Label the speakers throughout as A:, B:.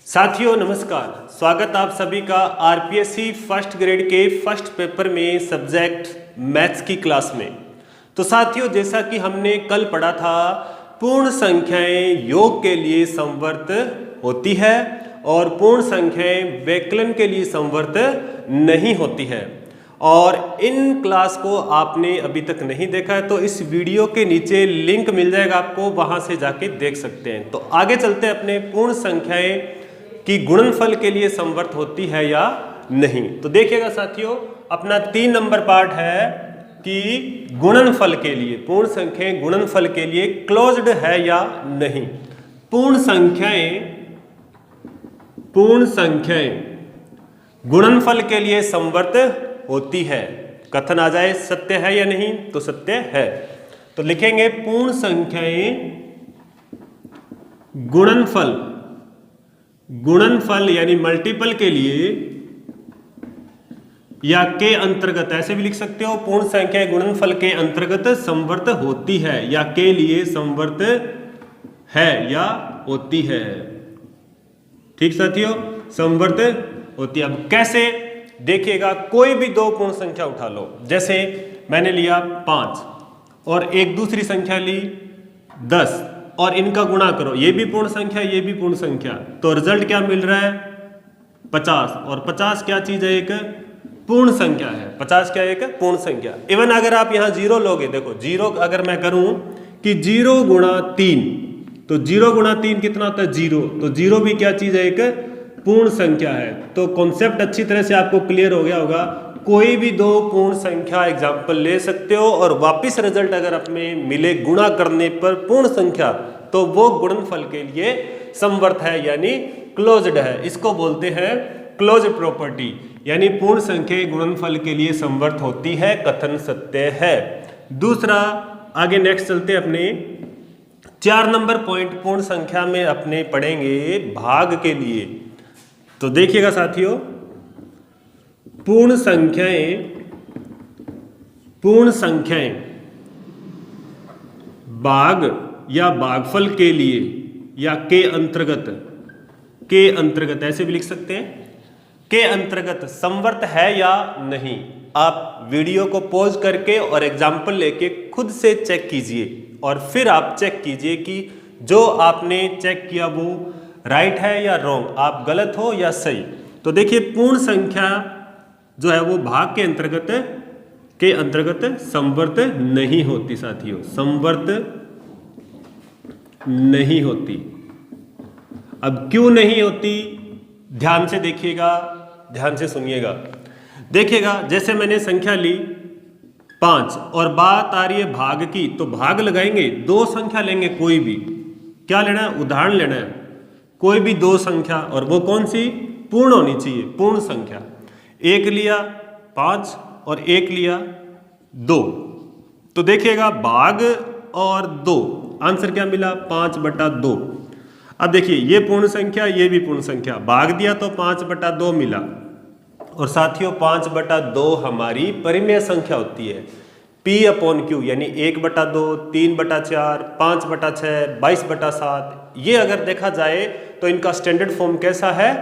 A: साथियों नमस्कार, स्वागत आप सभी का आरपीएससी फर्स्ट ग्रेड के फर्स्ट पेपर में सब्जेक्ट मैथ्स की क्लास में। तो साथियों जैसा कि हमने कल पढ़ा था, पूर्ण संख्याएं योग के लिए समवर्त होती है और पूर्ण संख्याएं व्यकलन के लिए समवर्त नहीं होती है। और इन क्लास को आपने अभी तक नहीं देखा है तो इस वीडियो के नीचे लिंक मिल जाएगा आपको, वहां से जाके देख सकते हैं। तो आगे चलते हैं अपने पूर्ण संख्याएं कि गुणनफल के लिए समवर्त होती है या नहीं। तो देखिएगा साथियों, अपना 3 नंबर पार्ट है कि गुणनफल के लिए, पूर्ण संख्याएं गुणनफल के लिए क्लोज्ड है या नहीं। पूर्ण संख्याएं गुणनफल के लिए समवर्त होती है। कथन आ जाए सत्य है या नहीं, तो सत्य है। तो लिखेंगे पूर्ण संख्याएं गुणनफल यानी मल्टीपल के लिए या के अंतर्गत, ऐसे भी लिख सकते हो, पूर्ण संख्याएं गुणनफल के अंतर्गत समवर्त होती है या के लिए समवर्त है या होती है। ठीक साथियों, समवर्त होती है। अब कैसे देखिएगा, कोई भी दो पूर्ण संख्या उठा लो, जैसे मैंने लिया 5 और एक दूसरी संख्या ली 10 और इनका गुणा करो, ये भी पूर्ण संख्या ये भी पूर्ण संख्या, तो रिजल्ट क्या मिल रहा है 50। और 50 क्या चीज है, एक पूर्ण संख्या है। 50 क्या है, एक पूर्ण संख्या। इवन अगर आप यहाँ 0 लोगे, देखो 0 अगर मैं करूं कि 0 गुणा 3, तो 0 गुणा 3 कितना होता है 0, तो 0 भी क्या चीज है, एक पूर्ण संख्या है। तो कॉन्सेप्ट अच्छी तरह से आपको क्लियर हो गया होगा। कोई भी दो पूर्ण संख्या एग्जाम्पल ले सकते हो और वापिस रिजल्ट अगर अपने मिले गुणा करने पर पूर्ण संख्या, तो वो गुणनफल के लिए समवर्त है यानी क्लोज्ड है। इसको बोलते हैं क्लोज्ड प्रॉपर्टी, यानी पूर्ण संख्या गुणनफल के लिए समवर्त होती है, कथन सत्य है। दूसरा, आगे नेक्स्ट चलते अपने 4 नंबर पॉइंट पूर्ण संख्या में अपने पढ़ेंगे भाग के लिए। तो देखिएगा साथियों, पूर्ण संख्याएं भाग या भागफल के लिए या के अंतर्गत ऐसे भी लिख सकते हैं, के अंतर्गत समवर्त है या नहीं। आप वीडियो को पॉज करके और एग्जाम्पल लेके खुद से चेक कीजिए और फिर आप चेक कीजिए कि जो आपने चेक किया वो राइट है या रॉन्ग, आप गलत हो या सही। तो देखिए, पूर्ण संख्या जो है वो भाग के अंतर्गत समवर्त नहीं होती साथियों, समवर्त नहीं होती। अब क्यों नहीं होती, ध्यान से देखिएगा, ध्यान से सुनिएगा। देखिएगा, जैसे मैंने संख्या ली 5 और बात आ रही है भाग की, तो भाग लगाएंगे, दो संख्या लेंगे, कोई भी, क्या लेना है, उदाहरण लेना है, कोई भी दो संख्या, और वो कौन सी, पूर्ण होनी चाहिए, पूर्ण संख्या। एक लिया 5 और एक लिया 2, तो देखिएगा भाग और 2, आंसर क्या मिला 5/2। अब देखिए, ये पूर्ण संख्या ये भी पूर्ण संख्या, भाग दिया तो 5/2 मिला। और साथियों 5/2 हमारी परिमेय संख्या होती है, P/Q, यानी 1/2, 3/4, 5/6, 22/7। ये अगर देखा जाए तो इनका स्टैंडर्ड फॉर्म कैसा है,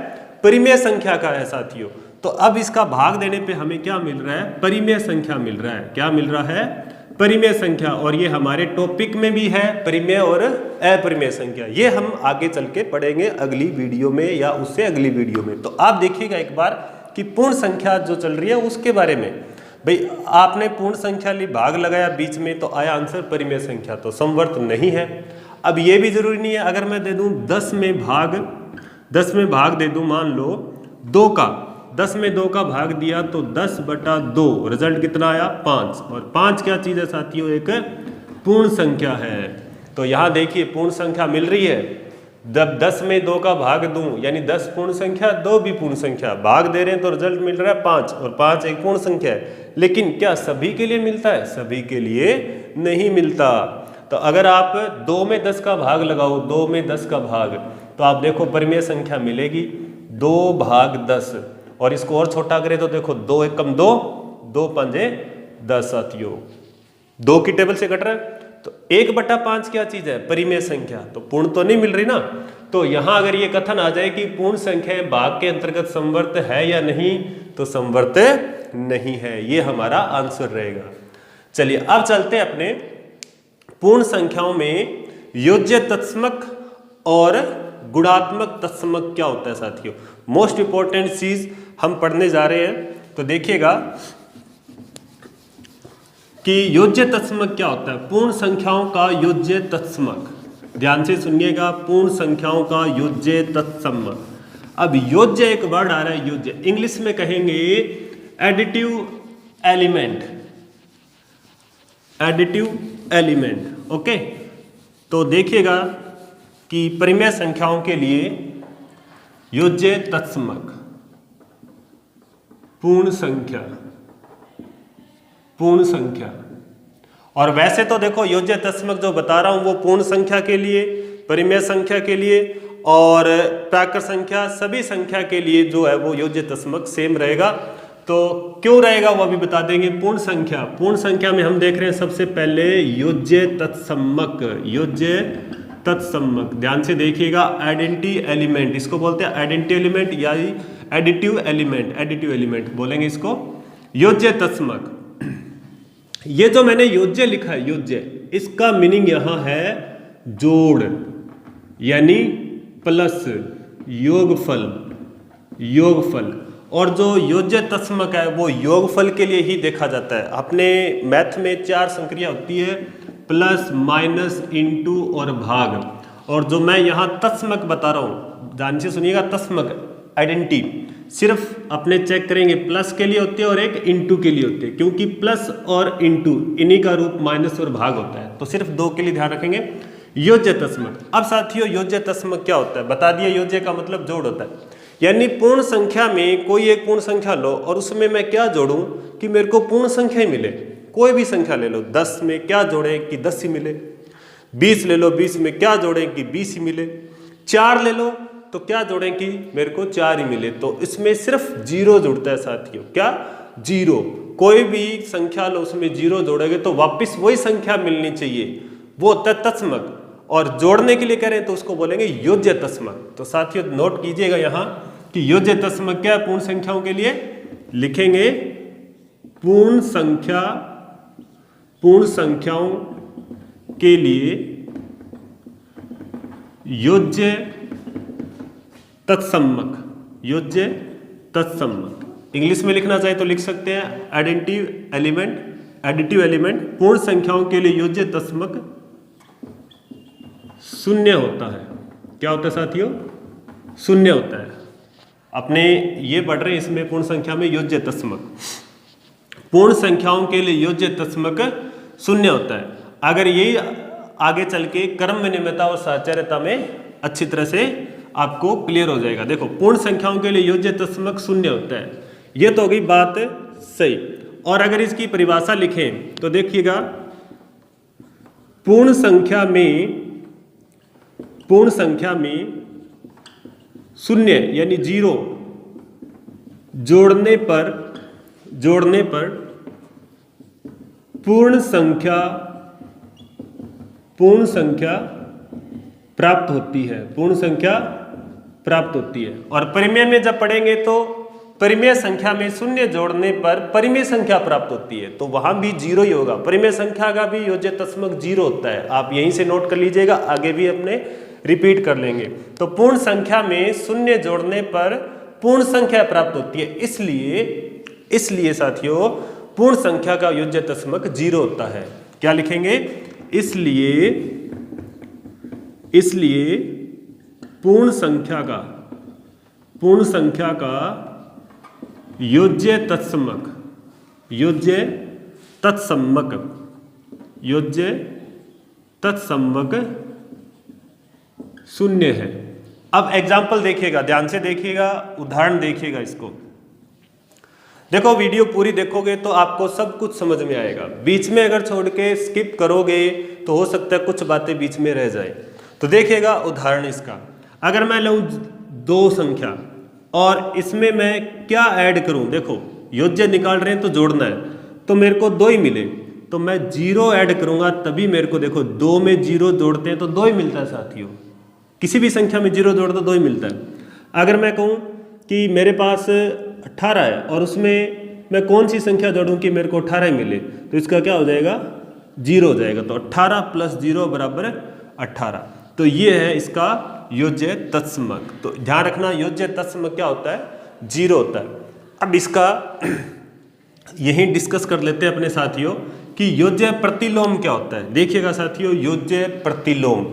A: परिमेय संख्या का है साथियों। तो अब इसका भाग देने पे हमें क्या मिल रहा है, परिमेय संख्या मिल रहा है। क्या मिल रहा है, परिमेय संख्या। और ये हमारे टॉपिक में भी है, परिमेय और अपरिमेय संख्या। ये हम आगे चल के पढ़ेंगे अगली वीडियो में या उससे अगली वीडियो में। तो आप देखिएगा एक बार कि पूर्ण संख्या जो चल रही है उसके बारे में। भाई आपने पूर्ण संख्या ली, भाग लगाया बीच में, तो आया आंसर परिमेय संख्या, तो समवर्त नहीं है। अब ये भी जरूरी नहीं है, अगर मैं दे दूं 10 में भाग दे दूं, मान लो 2 का, 10 में 2 का भाग दिया तो 10/2, रिजल्ट कितना आया 5। और 5 क्या चीज है साथियों, एक पूर्ण संख्या है। तो यहां देखिए पूर्ण संख्या मिल रही है, जब 10 में 2 का भाग दूं यानी 10 पूर्ण संख्या, 2 भी पूर्ण संख्या, भाग दे रहे हैं तो रिजल्ट मिल रहा है 5, और 5 एक पूर्ण संख्या है। लेकिन क्या सभी के लिए मिलता है, सभी के लिए नहीं मिलता। तो अगर आप 2 में 10 का भाग लगाओ, 2 में 10 का भाग, तो आप देखो परिमेय संख्या मिलेगी 2/10। और इसको और छोटा करें तो देखो 2 एकम 2, 2×5 10 साथियों, 2 की टेबल से कट रहा है। तो 1/5 क्या चीज है, परिमेय संख्या, तो पूर्ण तो नहीं मिल रही ना। तो यहां अगर ये कथन आ जाए कि पूर्ण संख्याएं भाग के अंतर्गत समवर्त है या नहीं, तो समवर्त नहीं है, ये हमारा आंसर रहेगा। चलिए अब चलते हैं अपने पूर्ण संख्याओं में योज्य तत्समक और गुणात्मक तत्समक क्या होता है साथियों। मोस्ट इंपॉर्टेंट चीज हम पढ़ने जा रहे हैं। तो देखिएगा कि योज्य तत्समक क्या होता है। पूर्ण संख्याओं का योज्य तत्समक, ध्यान से सुनिएगा, पूर्ण संख्याओं का योज्य तत्समक। अब योज्य एक वर्ड आ रहा है, योज्य इंग्लिश में कहेंगे additive element, additive element. Okay, तो देखिएगा कि परिमेय संख्याओं के लिए योज्य तत्समक, पूर्ण संख्या, पूर्ण संख्या। और वैसे तो देखो योज्य तत्समक जो बता रहा हूं वो पूर्ण संख्या के लिए, परिमेय संख्या के लिए और प्राकृत संख्या, सभी संख्या के लिए जो है वो योज्य तत्समक सेम रहेगा। तो क्यों रहेगा वो अभी बता देंगे। पूर्ण संख्या, पूर्ण संख्या में हम देख रहे हैं सबसे पहले योज्य तत्समक, योज्य तत्समक। ध्यान से देखिएगा, आइडेंटिटी एलिमेंट, इसको बोलते हैं आइडेंटिटी एलिमेंट या एडिटिव एलिमेंट, एडिटिव एलिमेंट बोलेंगे इसको। योज्य तत्समक, ये जो मैंने योज्य लिखा है, योज्य, इसका मीनिंग यहां है जोड़, यानी प्लस, योगफल, योगफल। और जो योज्य तत्समक है वो योगफल के लिए ही देखा जाता है। अपने मैथ में 4 संक्रिया होती है, प्लस, माइनस, इनटू और भाग। और जो मैं यहाँ तत्समक बता रहा हूँ, ध्यान से सुनिएगा, तत्समक आइडेंटिटी सिर्फ अपने चेक करेंगे प्लस के लिए होती है और एक इनटू के लिए होती है, क्योंकि प्लस और इनटू इन्हीं का रूप माइनस और भाग होता है, तो सिर्फ 2 के लिए ध्यान रखेंगे। योज्य तत्समक। अब साथियों योज्य तत्समक क्या होता है बता दिया, योज्य का मतलब जोड़ होता है। यानी पूर्ण संख्या में कोई एक पूर्ण संख्या लो और उसमें मैं क्या जोड़ूं कि मेरे को पूर्ण संख्या ही मिले। कोई भी संख्या ले लो, 10 में क्या जोड़ें कि 10 ही मिले, 20 ले लो, 20 में क्या जोड़ें कि 20 ही मिले, 4 ले लो तो क्या जोड़ें कि मेरे को 4 ही मिले। तो इसमें सिर्फ 0 जुड़ता है साथियों, क्या 0। कोई भी संख्या लो उसमें 0 जोड़ोगे तो वापस वही संख्या मिलनी चाहिए, वो होता है तत्समक। और जोड़ने के लिए करें तो उसको बोलेंगे योज्य तत्समक। तो साथियों नोट कीजिएगा यहाँ कि योज्य तत्समक क्या है पूर्ण संख्याओं के लिए, लिखेंगे पूर्ण संख्या, पूर्ण संख्याओं के लिए योज्य तत्समक, योज्य तत्समक। इंग्लिश में लिखना चाहे तो लिख सकते हैं आइडेंटिव एलिमेंट, एडिटिव एलिमेंट। पूर्ण संख्याओं के लिए योज्य तत्समक शून्य होता है। क्या होता है साथियों, शून्य होता है। अपने ये पढ़ रहे हैं इसमें पूर्ण संख्या में योज्य तत्समक, पूर्ण संख्याओं के लिए योज्य तत्समक शून्य होता है। अगर यही आगे चल के क्रम विनिमयता और साहचर्यता में अच्छी तरह से आपको क्लियर हो जाएगा। देखो पूर्ण संख्याओं के लिए योज्य तत्समक शून्य होता है, ये तो हो गई बात सही। और अगर इसकी परिभाषा लिखें तो देखिएगा, पूर्ण संख्या में, पूर्ण संख्या में शून्य यानी 0 जोड़ने पर, जोड़ने पर पूर्ण संख्या, पूर्ण संख्या प्राप्त होती है, पूर्ण संख्या प्राप्त होती है। और परिमेय में जब पढ़ेंगे तो परिमेय संख्या में शून्य जोड़ने पर परिमेय संख्या प्राप्त होती है, तो वहां भी 0 ही होगा। परिमेय संख्या का भी योज्य तत्समक 0 होता है, आप यहीं से नोट कर लीजिएगा, आगे भी अपने रिपीट कर लेंगे। तो पूर्ण संख्या में शून्य जोड़ने पर पूर्ण संख्या प्राप्त होती है, इसलिए साथियों पूर्ण संख्या का योज्य तत्समक 0 होता है। क्या लिखेंगे, इसलिए पूर्ण संख्या का, पूर्ण संख्या का योज्य तत्समक, योज्य तत्समक, योज्य तत्समक शून्य है। अब एग्जाम्पल देखिएगा, ध्यान से देखिएगा, उदाहरण देखिएगा इसको। देखो वीडियो पूरी देखोगे तो आपको सब कुछ समझ में आएगा। बीच में अगर छोड़ के स्किप करोगे तो हो सकता है कुछ बातें बीच में रह जाए। तो देखिएगा उदाहरण इसका, अगर मैं लूँ 2 संख्या और इसमें मैं क्या ऐड करूं, देखो योज्य निकाल रहे हैं तो जोड़ना है, तो मेरे को 2 ही मिले, तो मैं 0 ऐड करूंगा तभी मेरे को, देखो 2 में 0 जोड़ते हैं तो 2 ही मिलता है साथियों, किसी भी संख्या में 0 जोड़ दो 2 ही मिलता है। अगर मैं कहूँ कि मेरे पास 18 है और उसमें मैं कौन सी संख्या जोड़ूं कि मेरे को 18 मिले, तो इसका क्या हो जाएगा, 0 हो जाएगा। तो 18 + 0 बराबर 18। तो ये है इसका योज्य तत्समक। तो ध्यान रखना योज्य तत्समक क्या होता है, 0 होता है। अब इसका यही डिस्कस कर लेते हैं अपने साथियों कि योज्य प्रतिलोम क्या होता है। देखिएगा साथियों, योज्य प्रतिलोम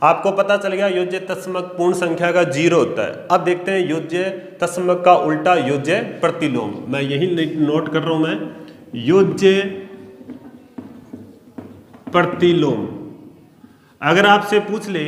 A: आपको पता चल गया, योज्य तत्समक पूर्ण संख्या का 0 होता है। अब देखते हैं योज्य तत्समक का उल्टा योज्य प्रतिलोम। मैं यही नोट कर रहा हूं, मैं योज्य प्रतिलोम। अगर आपसे पूछ ले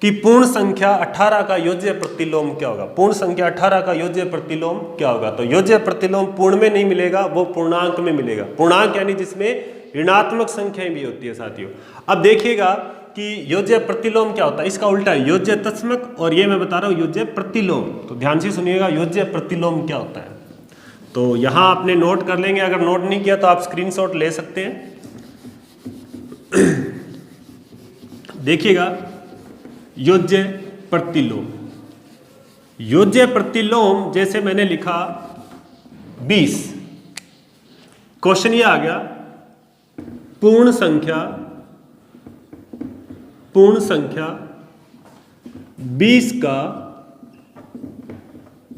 A: कि पूर्ण संख्या 18 का योज्य प्रतिलोम क्या होगा, पूर्ण संख्या 18 का योज्य प्रतिलोम क्या होगा, तो योज्य प्रतिलोम पूर्ण में नहीं मिलेगा, वो पूर्णांक में मिलेगा। पूर्णांक यानी जिसमें ऋणात्मक संख्याएं भी होती है साथियों। अब देखिएगा कि योज्य प्रतिलोम क्या होता है, इसका उल्टा है योज्य तत्समक, और ये मैं बता रहा हूं योज्य प्रतिलोम। तो ध्यान से सुनिएगा योज्य प्रतिलोम क्या होता है। तो यहां आपने नोट कर लेंगे, अगर नोट नहीं किया तो आप स्क्रीनशॉट ले सकते हैं। देखिएगा योज्य प्रतिलोम, योज्य प्रतिलोम जैसे मैंने लिखा 20, क्वेश्चन ये आ गया पूर्ण संख्या 20 का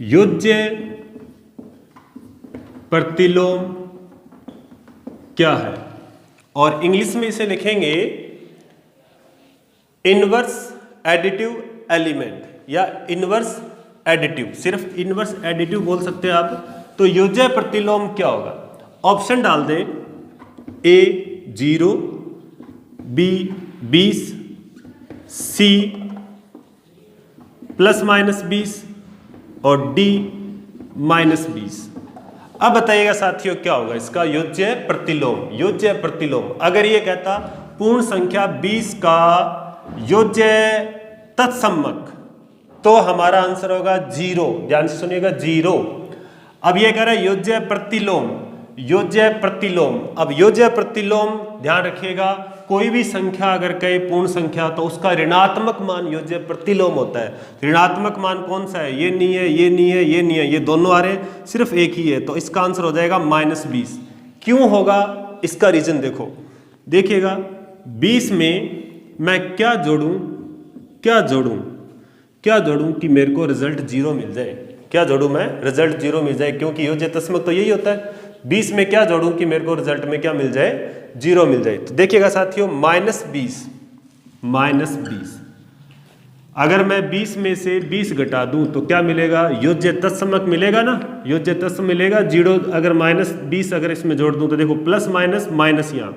A: योज्य प्रतिलोम क्या है, और इंग्लिश में इसे लिखेंगे इनवर्स एडिटिव एलिमेंट या इनवर्स एडिटिव, सिर्फ इनवर्स एडिटिव बोल सकते हैं आप। तो योज्य प्रतिलोम क्या होगा, ऑप्शन डाल दें, A 0, B 20, C ±20 और D -20। अब बताइएगा साथियों क्या होगा इसका योज्य प्रतिलोम। योज्य प्रतिलोम अगर ये कहता पूर्ण संख्या 20 का योज्य तत्समक, तो हमारा आंसर होगा 0। ध्यान से सुनिएगा 0। अब ये कह रहा है योज्य प्रतिलोम, योज्य प्रतिलोम। अब योज्य प्रतिलोम ध्यान रखिएगा, कोई भी संख्या अगर कहे पूर्ण संख्या तो उसका ऋणात्मक मान योज्य प्रतिलोम होता है। ऋणात्मक मान कौन सा है, ये नहीं है, ये नहीं है, ये नहीं है, ये दोनों आ रहे हैं, सिर्फ एक ही है। तो इसका आंसर हो जाएगा -20। क्यों होगा इसका रीजन देखो, देखिएगा 20 में मैं क्या जोड़ूं कि मेरे को रिजल्ट 0 मिल जाए। क्या जोड़ूं मैं, रिजल्ट 0 मिल जाए, क्योंकि योज्य तत्समक तो यही होता है। 20 में क्या जोड़ूं कि मेरे को रिजल्ट में क्या मिल जाए, 0 मिल जाए। तो देखिएगा साथियों -20 अगर मैं 20 में से 20 घटा दूं तो क्या मिलेगा, योज्य तत्समक मिलेगा ना, योज्य तत्समक मिलेगा 0। अगर -20 अगर इसमें जोड़ दूं तो देखो प्लस माइनस यहाँ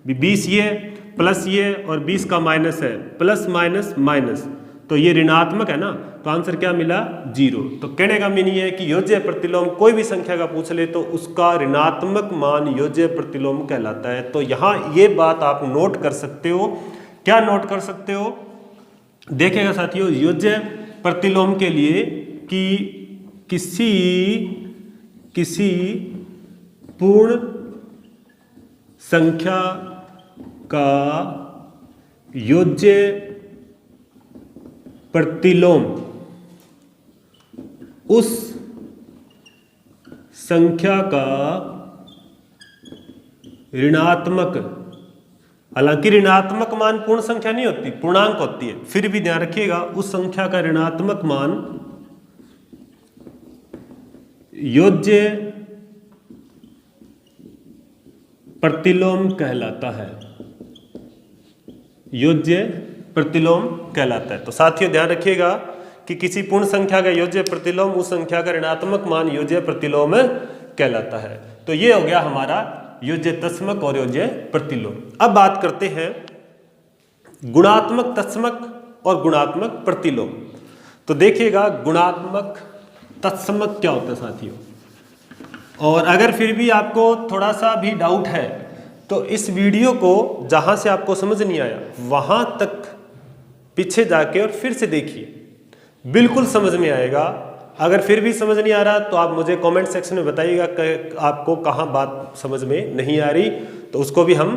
A: 20 ये प्लस ये और 20 का माइनस है, प्लस माइनस, तो ये ऋणात्मक है ना, तो आंसर क्या मिला, 0। तो कहने का मीनिंग है कि योज्य प्रतिलोम कोई भी संख्या का पूछ ले तो उसका ऋणात्मक मान योज्य प्रतिलोम कहलाता है। तो यहाँ ये बात आप नोट कर सकते हो। क्या नोट कर सकते हो, देखिएगा साथियों, योज्य प्रतिलोम के लिए कि किसी पूर्ण संख्या का योज्य प्रतिलोम उस संख्या का ऋणात्मक, हालांकि ऋणात्मक मान पूर्ण संख्या नहीं होती, पूर्णांक होती है, फिर भी ध्यान रखिएगा उस संख्या का ऋणात्मक मान योज्य प्रतिलोम कहलाता है, योज्य प्रतिलोम कहलाता है। तो साथियों ध्यान रखिएगा कि किसी पूर्ण संख्या का योज्य प्रतिलोम उस संख्या का ऋणात्मक मान योज्य प्रतिलोम कहलाता है। तो ये हो गया हमारा योज्य तत्समक और योज्य प्रतिलोम। अब बात करते हैं गुणात्मक तत्समक और गुणात्मक प्रतिलोम। तो देखिएगा गुणात्मक तत्समक क्या होता है साथियों, और अगर फिर भी आपको थोड़ा सा भी डाउट है तो इस वीडियो को जहां से आपको समझ नहीं आया वहां तक पीछे जाके और फिर से देखिए, बिल्कुल समझ में आएगा। अगर फिर भी समझ नहीं आ रहा तो आप मुझे कमेंट सेक्शन में बताइएगा कि आपको कहाँ बात समझ में नहीं आ रही, तो उसको भी हम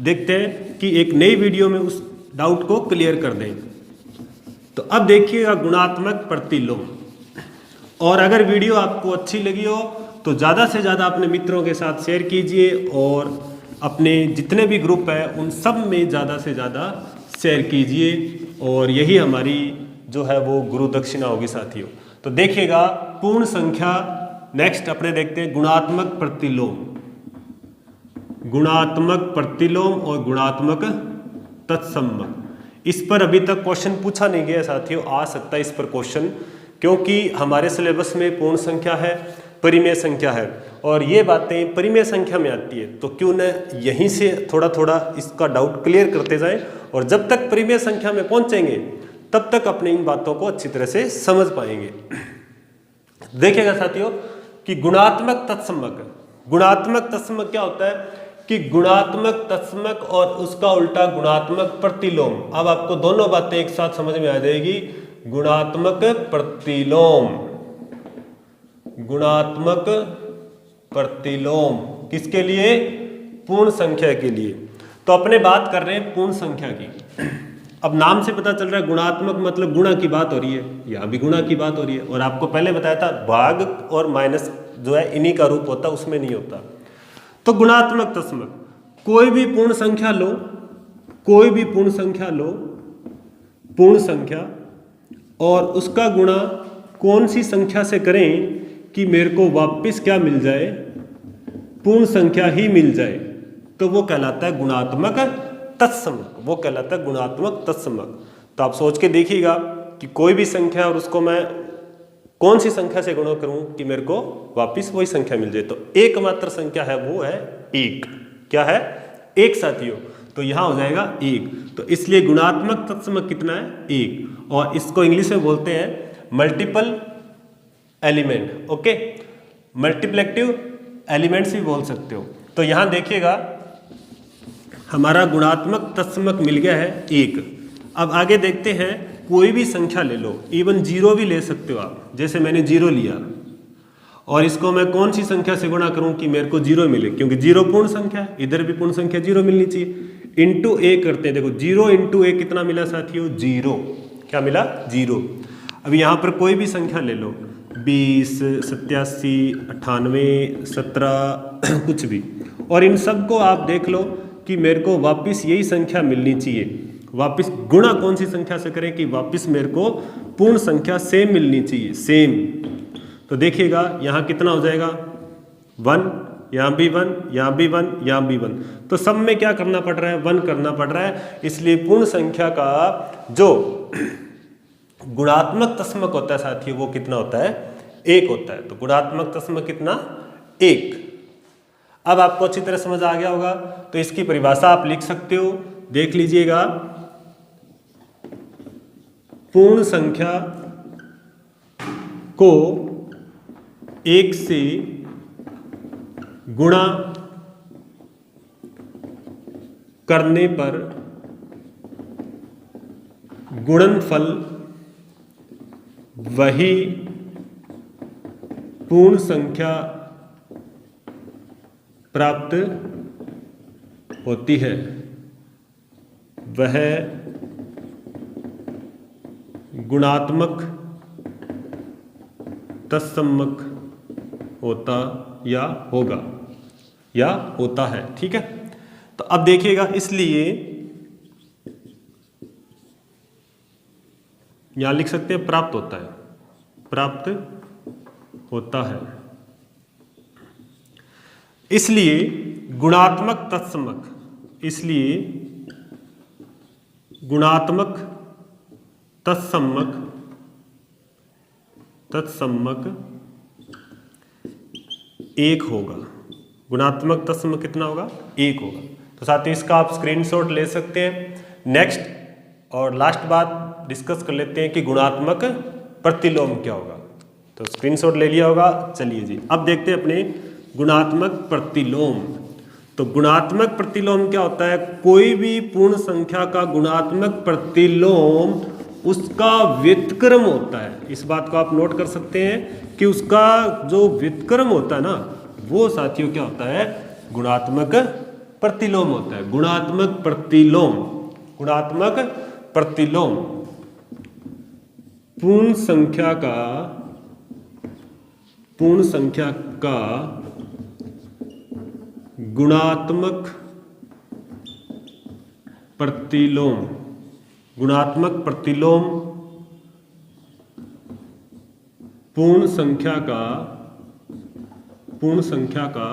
A: देखते हैं कि एक नई वीडियो में उस डाउट को क्लियर कर दें। अब देखिएगा गुणात्मक प्रतिलोम। और अगर वीडियो आपको अच्छी लगी हो तो ज़्यादा से ज़्यादा अपने मित्रों के साथ शेयर कीजिए और अपने जितने भी ग्रुप है उन सब में ज़्यादा से ज़्यादा शेयर कीजिए। और यही हमारी जो है वो गुरु दक्षिणा होगी साथियों। तो देखिएगा पूर्ण संख्या, नेक्स्ट अपने देखते हैं गुणात्मक प्रतिलोम, गुणात्मक प्रतिलोम और गुणात्मक तत्समक। इस पर अभी तक क्वेश्चन पूछा नहीं गया साथियों, आ सकता है इस पर क्वेश्चन, क्योंकि हमारे सिलेबस में पूर्ण संख्या है, परिमेय संख्या है और ये बातें परिमेय संख्या में आती है। तो क्यों न यहीं से थोड़ा थोड़ा इसका डाउट क्लियर करते जाएं और जब तक परिमेय संख्या में पहुंचेंगे तब तक अपने इन बातों को अच्छी तरह से समझ पाएंगे। देखिएगा साथियों कि गुणात्मक तत्समक, गुणात्मक तत्समक क्या होता है कि गुणात्मक तत्समक और उसका उल्टा गुणात्मक प्रतिलोम। अब आपको दोनों बातें एक साथ समझ में आ जाएगी। गुणात्मक प्रतिलोम, गुणात्मक प्रतिलोम किसके लिए? पूर्ण संख्या के लिए। तो अपने बात कर रहे हैं पूर्ण संख्या की। अब नाम से पता चल रहा है गुणात्मक मतलब गुणा की बात हो रही है, यहाँ भी गुणा की बात हो रही है। और आपको पहले बताया था भाग और माइनस जो है इन्हीं का रूप होता, उसमें नहीं होता। तो गुणात्मक तत्समक, कोई भी पूर्ण संख्या लो, कोई भी पूर्ण संख्या लो, पूर्ण संख्या, और उसका गुणा कौन सी संख्या से करें कि मेरे को वापस क्या मिल जाए? पूर्ण संख्या ही मिल जाए, तो वो कहलाता है गुणात्मक तत्समक, वो कहलाता है गुणात्मक तत्समक। तो आप सोच के देखिएगा कि कोई भी संख्या और उसको मैं कौन सी संख्या से गुणा करूं कि मेरे को वापस वही संख्या मिल जाए। तो एकमात्र संख्या है वो है एक। क्या है? एक साथियों। तो यहां हो जाएगा एक। तो इसलिए गुणात्मक तत्समक कितना है? एक। और इसको इंग्लिश में बोलते हैं मल्टीपल एलिमेंट। ओके, मल्टीप्लेक्टिव एलिमेंट्स भी बोल सकते हो। तो यहां देखिएगा हमारा गुणात्मक तत्समक मिल गया है एक। अब आगे देखते हैं, कोई भी संख्या ले लो, इवन जीरो भी ले सकते हो आप। जैसे मैंने जीरो लिया और इसको मैं कौन सी संख्या से गुणा करूं कि मेरे को जीरो मिले, क्योंकि जीरो पूर्ण संख्या है, इधर भी पूर्ण संख्या जीरो मिलनी चाहिए। इंटू ए करते हैं। देखो जीरो इंटू ए कितना मिला साथियों? जीरो। क्या मिला? जीरो। अब यहाँ पर कोई भी संख्या ले लो, 20, 87, 98, 17 कुछ भी, और इन सबको आप देख लो कि मेरे को वापस यही संख्या मिलनी चाहिए। वापस गुणा कौन सी संख्या से करें कि वापस मेरे को पूर्ण संख्या सेम मिलनी चाहिए, सेम। तो देखिएगा यहाँ कितना हो जाएगा? 1, यहाँ भी 1, यहाँ भी 1, यहाँ भी 1। तो सब में क्या करना पड़ रहा है? 1 करना पड़ रहा है। इसलिए पूर्ण संख्या का जो गुणात्मक तत्समक होता है साथियों वो कितना होता है? एक होता है। तो गुणात्मक तत्समक कितना? एक। अब आपको अच्छी तरह समझ आ गया होगा। तो इसकी परिभाषा आप लिख सकते हो, देख लीजिएगा। पूर्ण संख्या को एक से गुणा करने पर गुणनफल वही पूर्ण संख्या प्राप्त होती है, वह गुणात्मक तत्समक होता या होगा या होता है। ठीक है। तो अब देखिएगा, इसलिए यहां लिख सकते हैं प्राप्त होता है, प्राप्त होता है। इसलिए गुणात्मक तत्समक, इसलिए गुणात्मक तत्समक, तत्समक एक होगा। गुणात्मक तत्समक कितना होगा? एक होगा। तो साथ ही इसका आप स्क्रीनशॉट ले सकते हैं। नेक्स्ट और लास्ट बात डिस्कस कर लेते हैं कि गुणात्मक प्रतिलोम क्या होगा। तो स्क्रीनशॉट ले लिया होगा। चलिए जी, अब देखते हैं अपने गुणात्मक प्रतिलोम। तो गुणात्मक प्रतिलोम क्या होता है? कोई भी पूर्ण संख्या का गुणात्मक प्रतिलोम उसका व्युत्क्रम होता है। इस बात को आप नोट कर सकते हैं कि उसका जो व्युत्क्रम होता है ना, वो साथियों क्या होता है? गुणात्मक प्रतिलोम होता है। गुणात्मक प्रतिलोम, गुणात्मक प्रतिलोम। पूर्ण संख्या का गुणात्मक प्रतिलोम पूर्ण संख्या का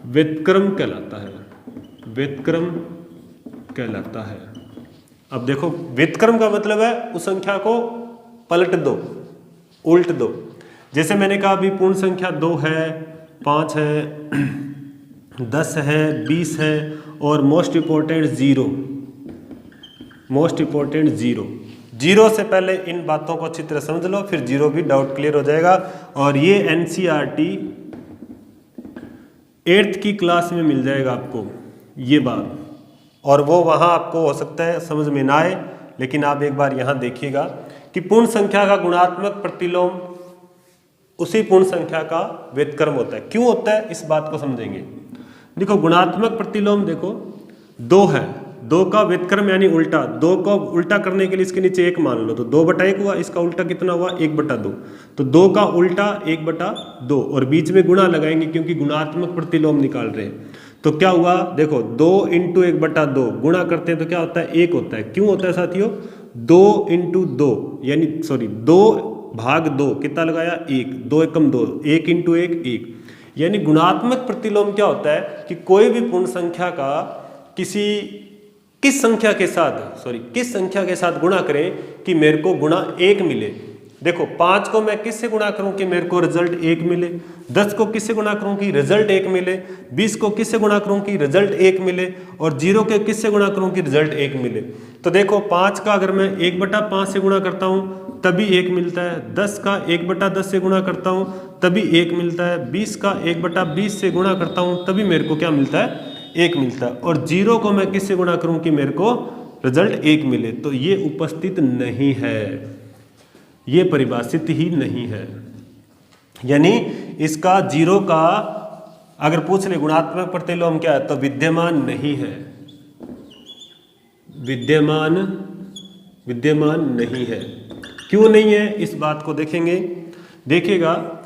A: व्युत्क्रम कहलाता है। अब देखो व्युत्क्रम का मतलब है उस संख्या को पलट दो, उल्ट दो। जैसे मैंने कहा अभी पूर्ण संख्या 2 है, 5 है, 10 है, 20 है और मोस्ट इंपॉर्टेंट जीरो। जीरो से पहले इन बातों को अच्छी तरह समझ लो, फिर जीरो भी डाउट क्लियर हो जाएगा। और ये NCERT 8th की क्लास में मिल जाएगा आपको ये बात, और वो वहाँ आपको हो सकता है समझ में ना आए, लेकिन आप एक बार यहाँ देखिएगा कि पूर्ण संख्या का गुणात्मक प्रतिलोम उसी पूर्ण संख्या का व्युत्क्रम होता है। क्यों होता है इस बात को समझेंगे। देखो गुणात्मक प्रतिलोम देखो 2 है, 2 का व्युत्क्रम यानी उल्टा, 2 को उल्टा करने के लिए इसके नीचे 1 मान लो, तो 2/1 हुआ, इसका उल्टा कितना हुआ 1/2, तो 2 का उल्टा 1/2 और बीच में गुणा लगाएंगे क्योंकि गुणात्मक प्रतिलोम निकाल रहे हैं। तो क्या हुआ देखो 2 × 1/2 गुणा करते हैं तो क्या होता है 1 होता है। क्यों होता है साथियों 2 × 2 यानी 2/2 कितना लगाया 1, 2 एकम 2, 1 × 1 1। यानी गुणात्मक प्रतिलोम क्या होता है कि कोई भी पूर्ण संख्या का किस संख्या के साथ गुणा करें कि मेरे को गुणा 1 मिले। देखो 5 को मैं किससे गुणा करूं कि मेरे को रिजल्ट 1 मिले, 10 को किससे गुणा करूं कि रिजल्ट 1 मिले, 20 को किससे गुणा करूं कि रिजल्ट 1 मिले, और 0 के किससे गुणा करूं कि रिजल्ट 1 मिले। तो देखो 5 का अगर मैं 1/5 से गुणा करता हूं तभी 1 मिलता है, 10 का 1/10 से गुणा करता हूं तभी 1 मिलता है, 20 का 1/20 से गुणा करता हूं तभी मेरे को क्या मिलता है 1 मिलता है, और 0 को मैं किससे गुणा करूं कि मेरे को रिजल्ट 1 मिले। तो ये उपस्थित नहीं है, ये परिभाषित ही नहीं है। यानी इसका 0 का अगर पूछ ले गुणात्मक प्रतिलोम क्या है तो विद्यमान नहीं है, विद्यमान नहीं है। क्यों नहीं है इस बात को देखेंगे। देखिएगा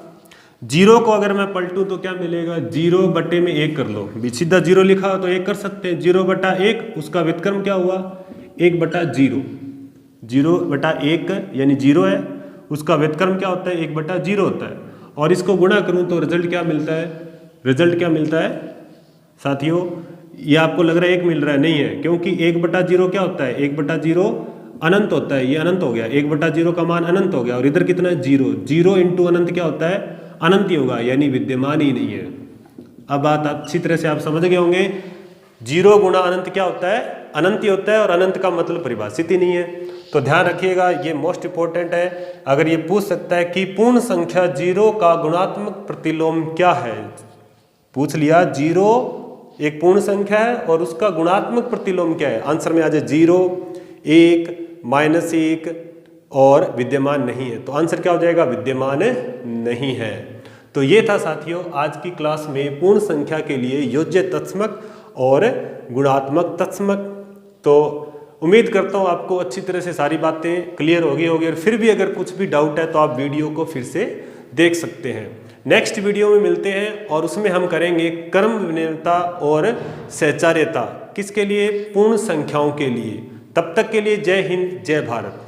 A: 0 को अगर मैं पलटूं तो क्या मिलेगा 0/1 कर लो, सीधा 0 लिखा तो 1 कर सकते हैं, 0/1 उसका व्युत्क्रम क्या हुआ 1/0, 0/1 यानी 0 है, उसका व्युत्क्रम क्या होता है 1/0 होता है, और इसको गुणा करूं तो रिजल्ट क्या मिलता है साथियों। ये आपको लग रहा है 1 मिल रहा है, नहीं है, क्योंकि 1/0 क्या होता है 1/0 अनंत होता है, ये अनंत हो गया, 1/0 का मान अनंत हो गया, और इधर कितना है 0, 0 × अनंत क्या होता है अनंत ही होगा, यानी विद्यमान ही नहीं है। अब बात अच्छी तरह से आप समझ गए होंगे, 0 × अनंत क्या होता है अनंत ही होता है, और अनंत का मतलब परिभाषित ही नहीं है। तो ध्यान रखिएगा ये मोस्ट इंपॉर्टेंट है। अगर ये पूछ सकता है कि पूर्ण संख्या 0 का गुणात्मक प्रतिलोम क्या है, पूछ लिया 0 एक पूर्ण संख्या है और उसका गुणात्मक प्रतिलोम क्या है, आंसर में आ जाए 0, 1, -1 और विद्यमान नहीं है, तो आंसर क्या हो जाएगा विद्यमान नहीं है। तो ये था साथियों आज की क्लास में पूर्ण संख्या के लिए योज्य तत्समक और गुणात्मक तत्समक। तो उम्मीद करता हूँ आपको अच्छी तरह से सारी बातें क्लियर हो गई होगी, और फिर भी अगर कुछ भी डाउट है तो आप वीडियो को फिर से देख सकते हैं। नेक्स्ट वीडियो में मिलते हैं और उसमें हम करेंगे कर्म विनिमयता और सहचार्यता, किसके लिए पूर्ण संख्याओं के लिए। तब तक के लिए जय हिंद जय भारत।